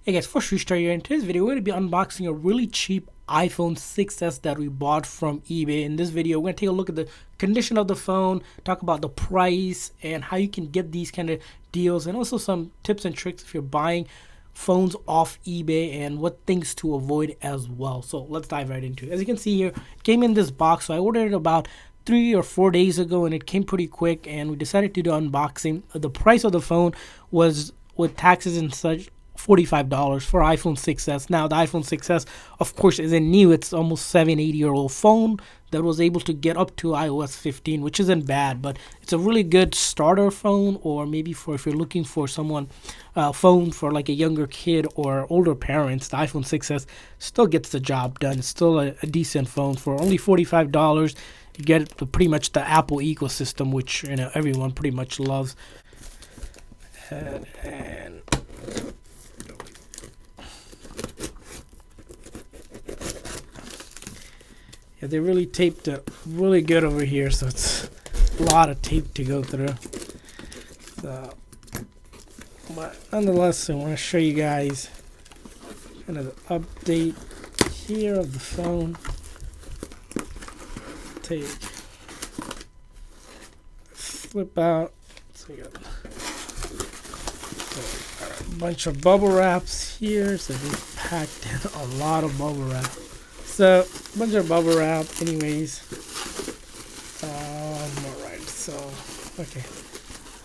Hey guys, first restart here. In today's video, we're going to be unboxing a really cheap iPhone 6s that we bought from eBay. In this video, we're going to take a look at the condition of the phone, talk about the price, and how you can get these kind of deals, and also some tips and tricks if you're buying phones off eBay and what things to avoid as well. So let's dive right into it. As you can see here, it came in this box. So I ordered it about 3 or 4 days ago, and it came pretty quick, and we decided to do unboxing. The price of the phone was, with taxes and such, $45 for iPhone 6s. Now the iPhone 6s, of course, isn't new. It's almost 7-8 year old phone that was able to get up to iOS 15, which isn't bad, but it's a really good starter phone, or maybe for if you're looking for someone phone for like a younger kid or older parents. The iPhone 6s still gets the job done. It's still a decent phone for only $45. You get pretty much the Apple ecosystem, which everyone pretty much loves. And yeah, they really taped it really good over here, so it's a lot of tape to go through. So, but nonetheless, I want to show you guys kind of the update here of the phone. Take, flip out. So you got a bunch of bubble wraps here. So they packed in a lot of bubble wrap. So a bunch of bubble wrap. Anyways, alright. So okay.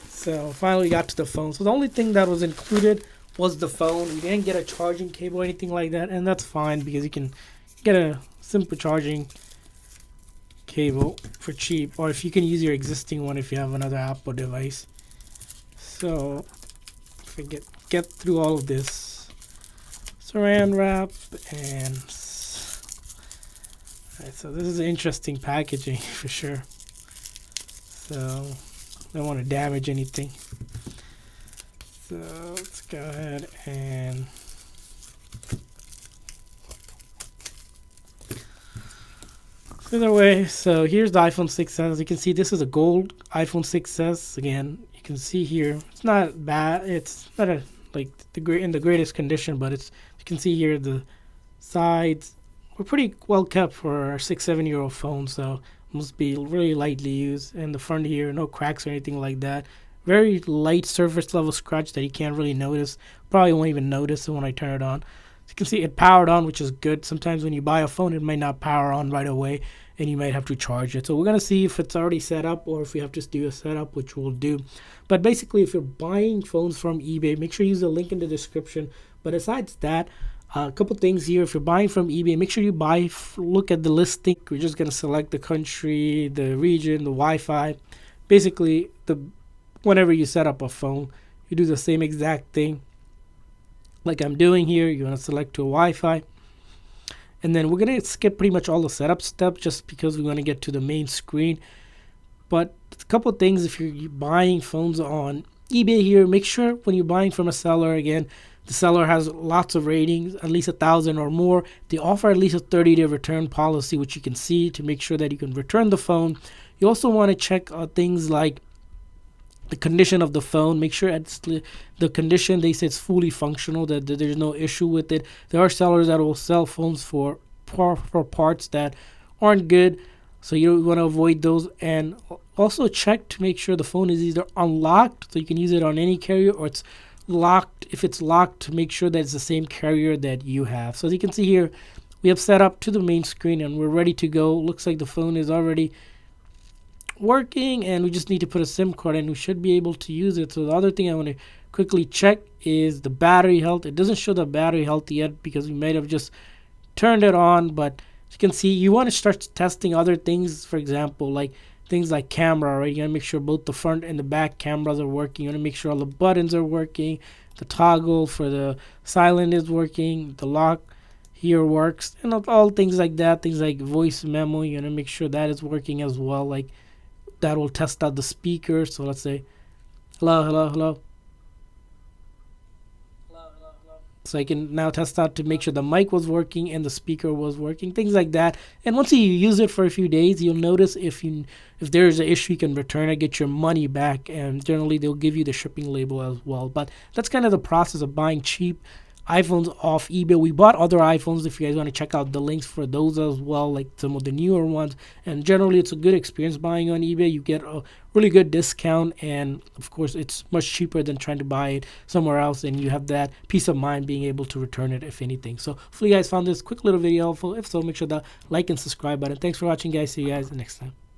So finally got to the phone. So the only thing that was included was the phone. You didn't get a charging cable or anything like that, and that's fine because you can get a simple charging cable for cheap, or if you can use your existing one if you have another Apple device. So if I get through all of this saran wrap, and so this is interesting packaging for sure. So I don't want to damage anything. So let's go ahead and either way, so here's the iPhone 6s. As you can see, this is a gold iPhone 6s. Again, you can see here, it's not bad. It's not in the greatest condition, but it's, you can see here the sides were pretty well kept for a 6-7 year old phone. So must be really lightly used. And the front here, no cracks or anything like that. Very light surface level scratch that you can't really notice. Probably won't even notice it when I turn it on. You can see it powered on, which is good. Sometimes when you buy a phone, it might not power on right away, and you might have to charge it. So we're going to see if it's already set up or if we have to do a setup, which we'll do. But basically, if you're buying phones from eBay, make sure you use the link in the description. But besides that, a couple things here. If you're buying from eBay, make sure you look at the listing. We're just going to select the country, the region, the Wi-Fi. Basically, whenever you set up a phone, you do the same exact thing like I'm doing here. You're going to select to Wi-Fi, and then we're going to skip pretty much all the setup steps just because we're going to get to the main screen. But a couple things, if you're buying phones on eBay here, make sure when you're buying from a seller, again, the seller has lots of ratings, at least 1,000 or more. They offer at least a 30-day return policy, which you can see to make sure that you can return the phone. You also want to check things like the condition of the phone. Make sure it's the condition, they say it's fully functional, that there's no issue with it. There are sellers that will sell phones for parts that aren't good, so you want to avoid those. And also check to make sure the phone is either unlocked, so you can use it on any carrier, or it's locked. If it's locked, to make sure that it's the same carrier that you have. So as you can see here, we have set up to the main screen and we're ready to go. Looks like the phone is already working, and we just need to put a SIM card and we should be able to use it. So the other thing I want to quickly check is the battery health. It doesn't show the battery health yet because we might have just turned it on, but as you can see, you want to start testing other things. For example, like things like camera, right? You gotta make sure both the front and the back cameras are working. You want to make sure all the buttons are working, the toggle for the silent is working, the lock here works, and all things like that. Things like voice memo, you want to make sure that is working as well. Like that will test out the speaker. So let's say hello, hello, hello. So I can now test out to make sure the mic was working and the speaker was working, things like that. And once you use it for a few days, you'll notice if there's an issue, you can return it, get your money back, and generally they'll give you the shipping label as well. But that's kind of the process of buying cheap iPhones off eBay. We bought other iPhones. If you guys want to check out the links for those as well, like some of the newer ones. And generally, it's a good experience buying on eBay. You get a really good discount, and of course, it's much cheaper than trying to buy it somewhere else. And you have that peace of mind being able to return it if anything. So hopefully, you guys found this quick little video helpful. If so, make sure to like and subscribe button. Thanks for watching, guys. See you guys next time.